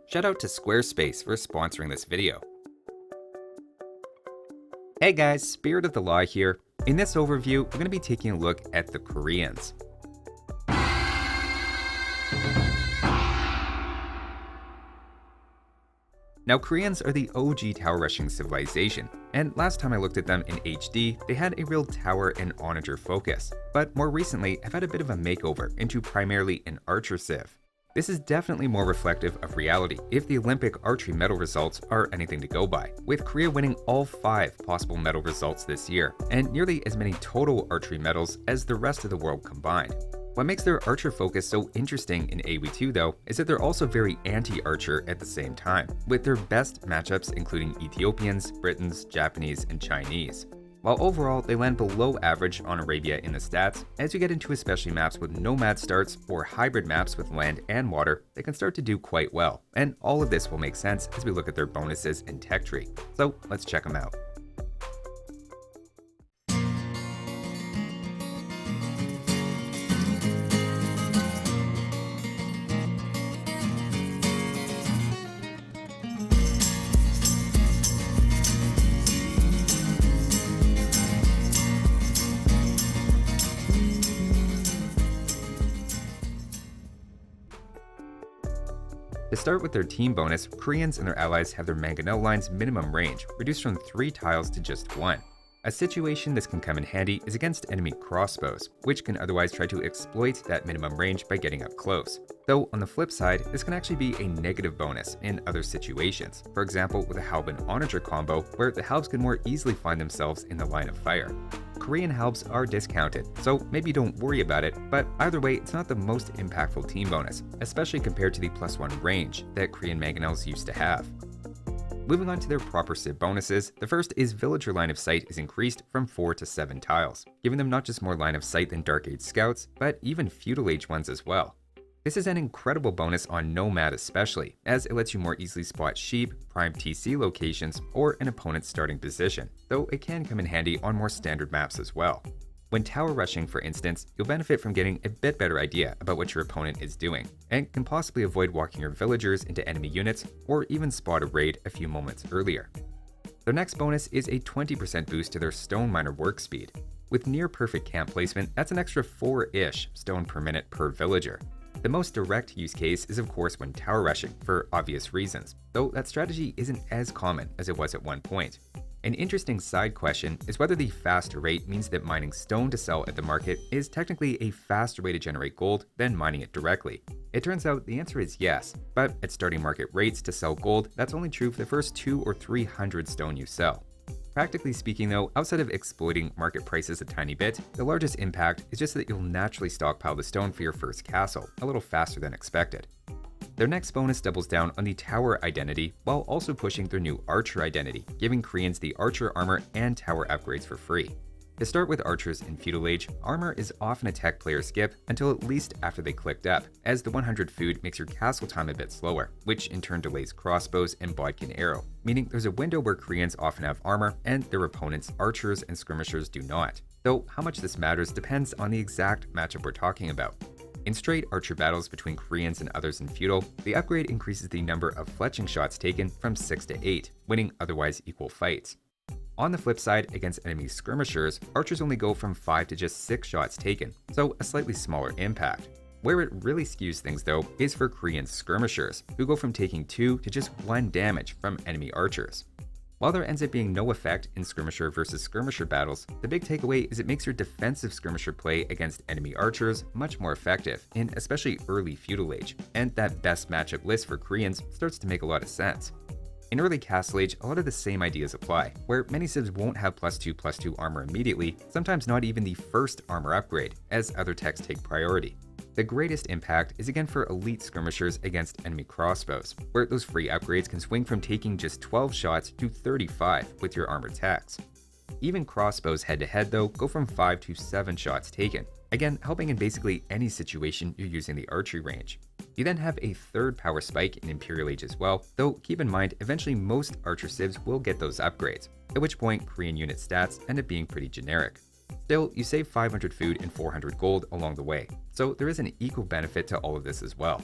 Shout out to Squarespace for sponsoring this video. Hey guys, Spirit of the Law here. In this overview, we're going to be taking a look at the Koreans. Now, Koreans are the OG tower rushing civilization, and last time I looked at them in HD, they had a real tower and onager focus, but more recently have had a bit of a makeover into primarily an archer civ. This is definitely more reflective of reality if the Olympic archery medal results are anything to go by, with Korea winning all 5 possible medal results this year, and nearly as many total archery medals as the rest of the world combined. What makes their archer focus so interesting in AW2 though, is that they're also very anti-archer at the same time, with their best matchups including Ethiopians, Britons, Japanese, and Chinese. While overall they land below average on Arabia in the stats, as you get into especially maps with nomad starts or hybrid maps with land and water, they can start to do quite well, and all of this will make sense as we look at their bonuses and tech tree. So let's check them out. To start with their team bonus, Koreans and their allies have their Mangonel line's minimum range reduced from 3 tiles to just 1. A situation this can come in handy is against enemy crossbows, which can otherwise try to exploit that minimum range by getting up close. Though on the flip side, this can actually be a negative bonus in other situations, for example with a Halb and Onager combo where the Halbs can more easily find themselves in the line of fire. Korean Halbs are discounted, so maybe don't worry about it, but either way it's not the most impactful team bonus, especially compared to the +1 range that Korean Mangonels used to have. Moving on to their proper civ bonuses, the first is Villager line of sight is increased from 4 to 7 tiles, giving them not just more line of sight than Dark Age scouts, but even Feudal Age ones as well. This is an incredible bonus on Nomad especially, as it lets you more easily spot sheep, prime TC locations, or an opponent's starting position, though it can come in handy on more standard maps as well. When tower rushing, for instance, you'll benefit from getting a bit better idea about what your opponent is doing, and can possibly avoid walking your villagers into enemy units, or even spot a raid a few moments earlier. Their next bonus is a 20% boost to their stone miner work speed. With near perfect camp placement, that's an extra 4-ish stone per minute per villager. The most direct use case is of course when tower rushing, for obvious reasons, though that strategy isn't as common as it was at one point. An interesting side question is whether the faster rate means that mining stone to sell at the market is technically a faster way to generate gold than mining it directly. It turns out the answer is yes, but at starting market rates to sell gold, that's only true for the first 200 or 300 stone you sell. Practically speaking though, outside of exploiting market prices a tiny bit, the largest impact is just that you'll naturally stockpile the stone for your first castle, a little faster than expected. Their next bonus doubles down on the tower identity while also pushing their new archer identity, giving Koreans the archer armor and tower upgrades for free. To start with archers in Feudal Age, armor is often a tech player skip until at least after they clicked up, as the 100 food makes your castle time a bit slower, which in turn delays crossbows and bodkin arrow, meaning there's a window where Koreans often have armor and their opponents, archers and skirmishers, do not. Though how much this matters depends on the exact matchup we're talking about. In straight archer battles between Koreans and others in Feudal, the upgrade increases the number of fletching shots taken from 6 to 8, winning otherwise equal fights. On the flip side, against enemy skirmishers, archers only go from 5 to just 6 shots taken, so a slightly smaller impact. Where it really skews things though is for Korean skirmishers, who go from taking 2 to just 1 damage from enemy archers. While there ends up being no effect in skirmisher versus skirmisher battles, the big takeaway is it makes your defensive skirmisher play against enemy archers much more effective in especially early Feudal Age, and that best matchup list for Koreans starts to make a lot of sense. In early Castle Age, a lot of the same ideas apply, where many civs won't have +2/+2 armor immediately, sometimes not even the first armor upgrade, as other techs take priority. The greatest impact is again for elite skirmishers against enemy crossbows, where those free upgrades can swing from taking just 12 shots to 35 with your armored techs. Even crossbows head-to-head though go from 5 to 7 shots taken, again helping in basically any situation you're using the archery range. You then have a third power spike in Imperial Age as well, though keep in mind eventually most archer civs will get those upgrades, at which point Korean unit stats end up being pretty generic. Still, you save 500 food and 400 gold along the way, so there is an equal benefit to all of this as well.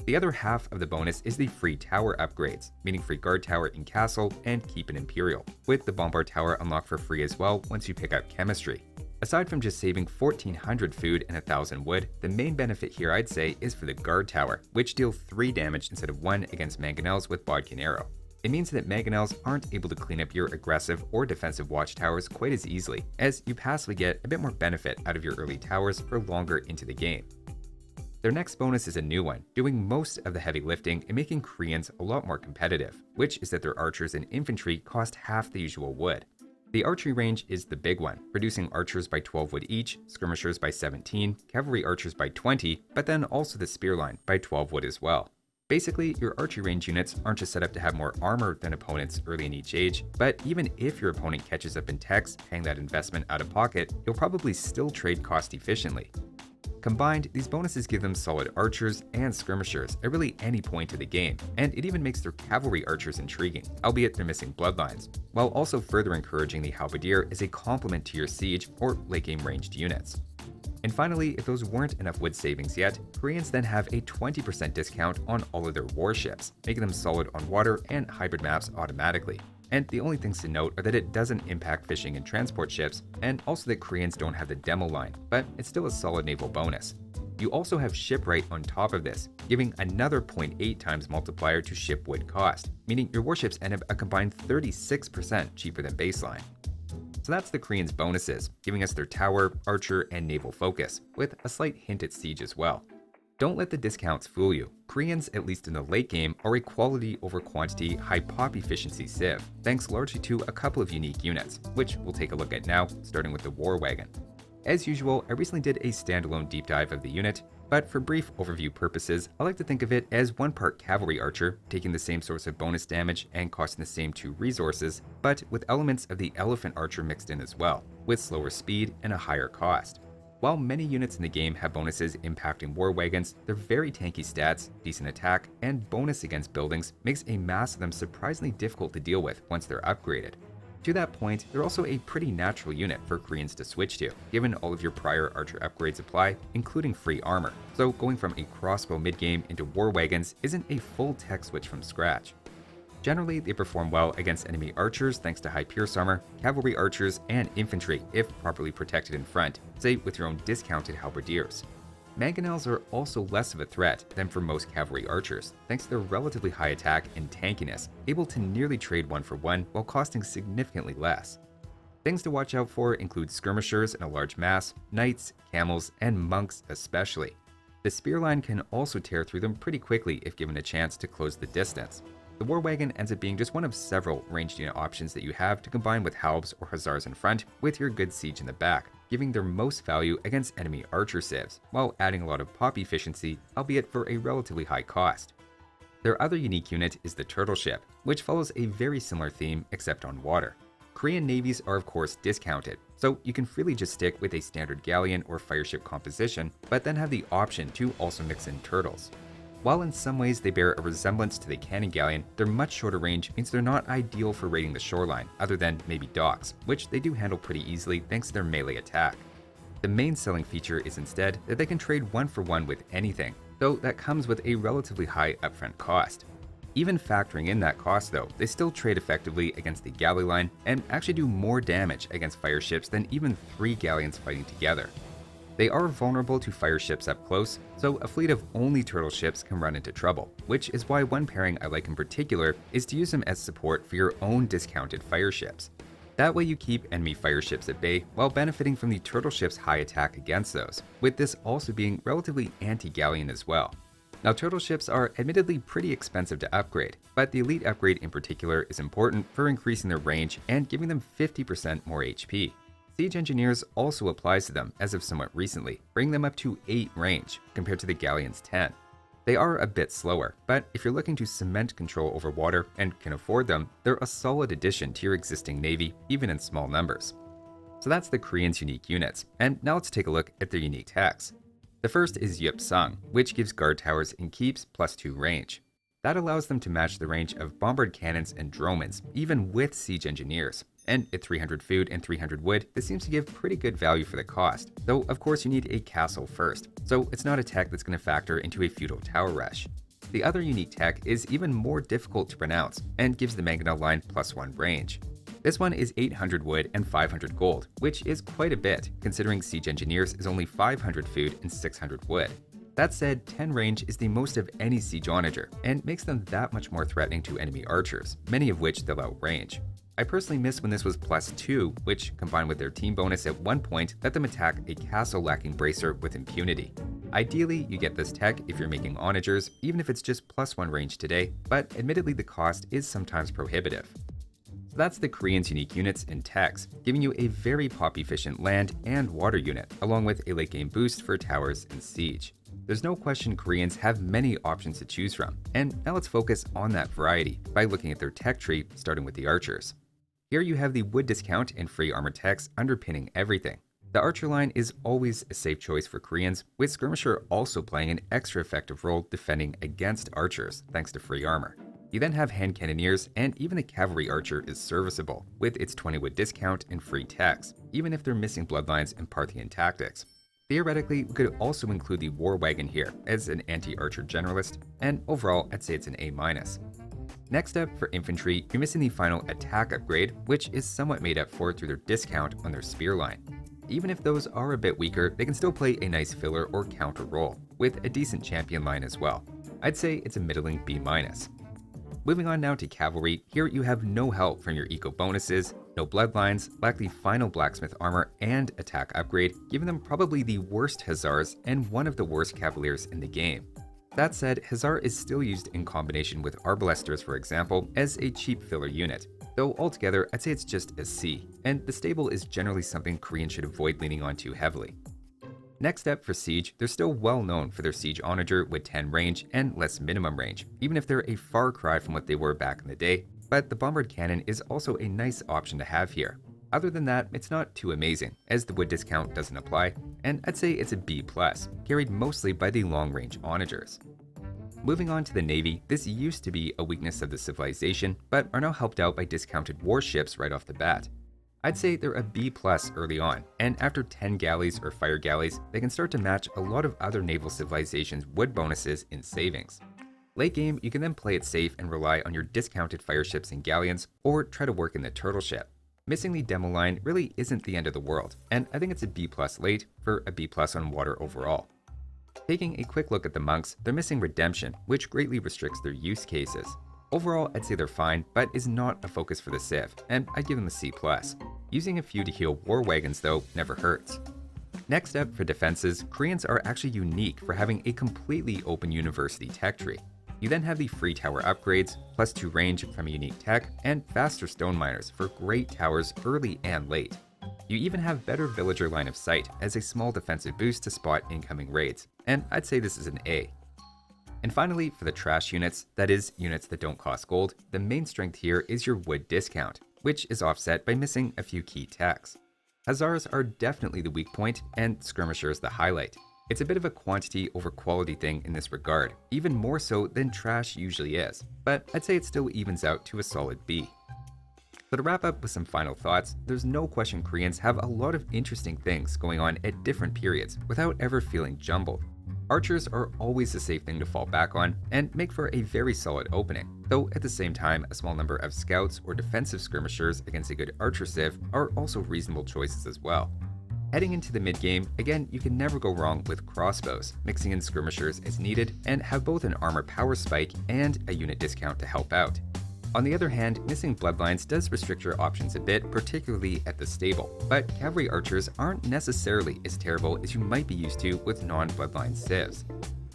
The other half of the bonus is the free tower upgrades, meaning free guard tower in castle and keep an imperial, with the bombard tower unlocked for free as well once you pick up chemistry. Aside from just saving 1400 food and 1000 wood, the main benefit here I'd say is for the guard tower, which deal 3 damage instead of 1 against Mangonels with Bodkin Arrow. It means that Mangonels aren't able to clean up your aggressive or defensive watchtowers quite as easily, as you passively get a bit more benefit out of your early towers for longer into the game. Their next bonus is a new one, doing most of the heavy lifting and making Koreans a lot more competitive, which is that their archers and infantry cost half the usual wood. The archery range is the big one, producing archers by 12 wood each, skirmishers by 17, cavalry archers by 20, but then also the spear line by 12 wood as well. Basically, your archery range units aren't just set up to have more armor than opponents early in each age, but even if your opponent catches up in techs, paying that investment out of pocket, you'll probably still trade cost efficiently. Combined, these bonuses give them solid archers and skirmishers at really any point of the game, and it even makes their cavalry archers intriguing, albeit they're missing bloodlines, while also further encouraging the halberdier as a complement to your siege or late game ranged units. And finally, if those weren't enough wood savings yet, Koreans then have a 20% discount on all of their warships, making them solid on water and hybrid maps automatically. And the only things to note are that it doesn't impact fishing and transport ships, and also that Koreans don't have the demo line, but it's still a solid naval bonus. You also have shipwright on top of this, giving another 0.8 times multiplier to ship wood cost, meaning your warships end up a combined 36% cheaper than baseline. So that's the Koreans' bonuses, giving us their tower, archer, and naval focus, with a slight hint at siege as well. Don't let the discounts fool you. Koreans, at least in the late game, are a quality over quantity, high pop efficiency civ, thanks largely to a couple of unique units, which we'll take a look at now, starting with the Wagon. As usual, I recently did a standalone deep dive of the unit, but for brief overview purposes, I like to think of it as one part cavalry archer, taking the same source of bonus damage and costing the same 2 resources, but with elements of the elephant archer mixed in as well, with slower speed and a higher cost. While many units in the game have bonuses impacting war wagons, their very tanky stats, decent attack, and bonus against buildings makes a mass of them surprisingly difficult to deal with once they're upgraded. To that point, they're also a pretty natural unit for Koreans to switch to, given all of your prior archer upgrades apply, including free armor. So going from a crossbow mid-game into war wagons isn't a full tech switch from scratch. Generally, they perform well against enemy archers thanks to high pierce armor, cavalry archers, and infantry if properly protected in front, say with your own discounted halberdiers. Mangonels are also less of a threat than for most cavalry archers, thanks to their relatively high attack and tankiness, able to nearly trade 1 for 1 while costing significantly less. Things to watch out for include skirmishers in a large mass, knights, camels, and monks especially. The spear line can also tear through them pretty quickly if given a chance to close the distance. The war wagon ends up being just one of several ranged unit options that you have to combine with halbs or hussars in front with your good siege in the back, giving their most value against enemy archer civs, while adding a lot of pop efficiency, albeit for a relatively high cost. Their other unique unit is the turtle ship, which follows a very similar theme except on water. Korean navies are of course discounted, so you can freely just stick with a standard galleon or fireship composition, but then have the option to also mix in turtles. While in some ways they bear a resemblance to the cannon galleon, their much shorter range means they're not ideal for raiding the shoreline, other than maybe docks, which they do handle pretty easily thanks to their melee attack. The main selling feature is instead that they can trade 1 for 1 with anything, though that comes with a relatively high upfront cost. Even factoring in that cost though, they still trade effectively against the galley line and actually do more damage against fire ships than even 3 galleons fighting together. They are vulnerable to fire ships up close, so a fleet of only turtle ships can run into trouble, which is why one pairing I like in particular is to use them as support for your own discounted fire ships. That way you keep enemy fire ships at bay while benefiting from the turtle ship's high attack against those, with this also being relatively anti-galleon as well. Now turtle ships are admittedly pretty expensive to upgrade, but the elite upgrade in particular is important for increasing their range and giving them 50% more HP. Siege Engineers also applies to them as of somewhat recently, bringing them up to 8 range compared to the Galleon's 10. They are a bit slower, but if you're looking to cement control over water and can afford them, they're a solid addition to your existing navy, even in small numbers. So that's the Koreans' unique units, and now let's take a look at their unique techs. The first is Sung, which gives guard towers and keeps +2 range. That allows them to match the range of bombard cannons and dromons, even with siege engineers. And at 300 food and 300 wood, this seems to give pretty good value for the cost, though of course you need a castle first, so it's not a tech that's going to factor into a feudal tower rush. The other unique tech is even more difficult to pronounce and gives the Mangonel line +1 range. This one is 800 wood and 500 gold, which is quite a bit, considering Siege Engineers is only 500 food and 600 wood. That said, 10 range is the most of any siege onager, and makes them that much more threatening to enemy archers, many of which they'll outrange. I personally miss when this was +2, which, combined with their team bonus at one point, let them attack a castle-lacking bracer with impunity. Ideally, you get this tech if you're making onagers, even if it's just +1 range today, but admittedly the cost is sometimes prohibitive. So that's the Koreans' unique units and techs, giving you a very pop-efficient land and water unit, along with a late-game boost for towers and siege. There's no question Koreans have many options to choose from, and now let's focus on that variety by looking at their tech tree, starting with the archers. Here you have the wood discount and free armor techs underpinning everything. The archer line is always a safe choice for Koreans, with skirmisher also playing an extra effective role defending against archers, thanks to free armor. You then have hand cannoneers, and even the cavalry archer is serviceable, with its 20 wood discount and free techs, even if they're missing bloodlines and Parthian tactics. Theoretically, we could also include the war wagon here as an anti-archer generalist, and overall I'd say it's an A-. Next up, for infantry, you're missing the final attack upgrade, which is somewhat made up for through their discount on their spear line. Even if those are a bit weaker, they can still play a nice filler or counter role, with a decent champion line as well. I'd say it's a middling B-. Moving on now to cavalry, here you have no help from your eco bonuses, no bloodlines, lack the final blacksmith armor and attack upgrade, giving them probably the worst hussars and one of the worst cavaliers in the game. That said, hussar is still used in combination with arbalesters, for example, as a cheap filler unit, though altogether I'd say it's just a C, and the stable is generally something Koreans should avoid leaning on too heavily. Next up, for siege, they're still well known for their siege onager with 10 range and less minimum range, even if they're a far cry from what they were back in the day, but the bombard cannon is also a nice option to have here. Other than that, it's not too amazing, as the wood discount doesn't apply, and I'd say it's a B+, carried mostly by the long-range onagers. Moving on to the Navy, this used to be a weakness of the civilization, but are now helped out by discounted warships right off the bat. I'd say they're a B+ early on, and after 10 galleys or fire galleys, they can start to match a lot of other naval civilizations' wood bonuses in savings. Late game, you can then play it safe and rely on your discounted fireships and galleons, or try to work in the turtle ship. Missing the demo line really isn't the end of the world, and I think it's a B+ late for a B+ on water overall. Taking a quick look at the monks, they're missing redemption, which greatly restricts their use cases. Overall, I'd say they're fine, but is not a focus for the Civ, and I'd give them a C+. Using a few to heal war wagons though never hurts. Next up, for defenses, Koreans are actually unique for having a completely open university tech tree. You then have the free tower upgrades, +2 range from a unique tech, and faster stone miners for great towers early and late. You even have better villager line of sight as a small defensive boost to spot incoming raids, and I'd say this is an A. And finally, for the trash units, that is, units that don't cost gold, the main strength here is your wood discount, which is offset by missing a few key techs. Hussars are definitely the weak point, and skirmishers the highlight. It's a bit of a quantity over quality thing in this regard, even more so than trash usually is, but I'd say it still evens out to a solid B. So to wrap up with some final thoughts, there's no question Koreans have a lot of interesting things going on at different periods without ever feeling jumbled. Archers are always a safe thing to fall back on and make for a very solid opening, though at the same time a small number of scouts or defensive skirmishers against a good archer civ are also reasonable choices as well. Heading into the mid-game, again, you can never go wrong with crossbows, mixing in skirmishers as needed, and have both an armor power spike and a unit discount to help out. On the other hand, missing bloodlines does restrict your options a bit, particularly at the stable, but cavalry archers aren't necessarily as terrible as you might be used to with non-bloodline civs.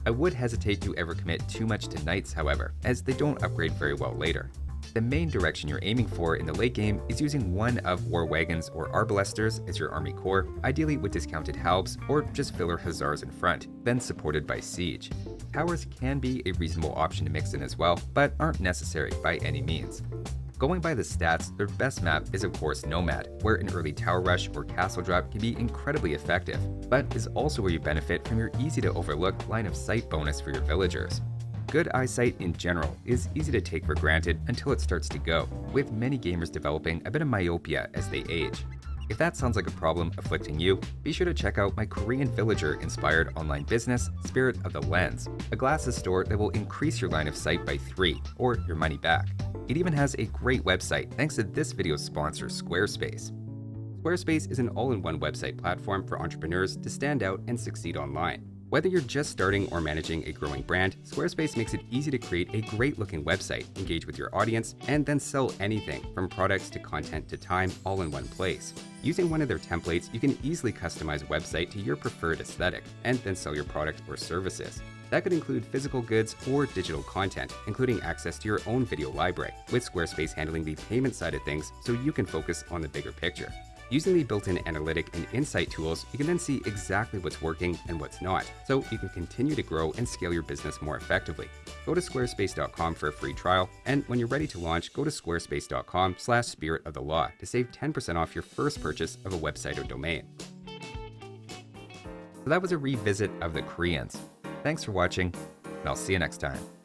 I would hesitate to ever commit too much to knights, however, as they don't upgrade very well later. The main direction you're aiming for in the late game is using one of war wagons or arbalesters as your army core, ideally with discounted halbs or just filler hussars in front, then supported by siege. Towers can be a reasonable option to mix in as well, but aren't necessary by any means. Going by the stats, their best map is of course Nomad, where an early tower rush or castle drop can be incredibly effective, but is also where you benefit from your easy to overlook line of sight bonus for your villagers. Good eyesight in general is easy to take for granted until it starts to go, with many gamers developing a bit of myopia as they age. If that sounds like a problem afflicting you, be sure to check out my Korean villager-inspired online business, Spirit of the Lens, a glasses store that will increase your line of sight by 3, or your money back. It even has a great website thanks to this video's sponsor, Squarespace. Squarespace is an all-in-one website platform for entrepreneurs to stand out and succeed online. Whether you're just starting or managing a growing brand, Squarespace makes it easy to create a great-looking website, engage with your audience, and then sell anything from products to content to time all in one place. Using one of their templates, you can easily customize a website to your preferred aesthetic and then sell your product or services. That could include physical goods or digital content, including access to your own video library, with Squarespace handling the payment side of things so you can focus on the bigger picture. Using the built-in analytic and insight tools, you can then see exactly what's working and what's not, so you can continue to grow and scale your business more effectively. Go to squarespace.com for a free trial, and when you're ready to launch, go to squarespace.com/spiritofthelaw to save 10% off your first purchase of a website or domain. So that was a revisit of the Koreans. Thanks for watching, and I'll see you next time.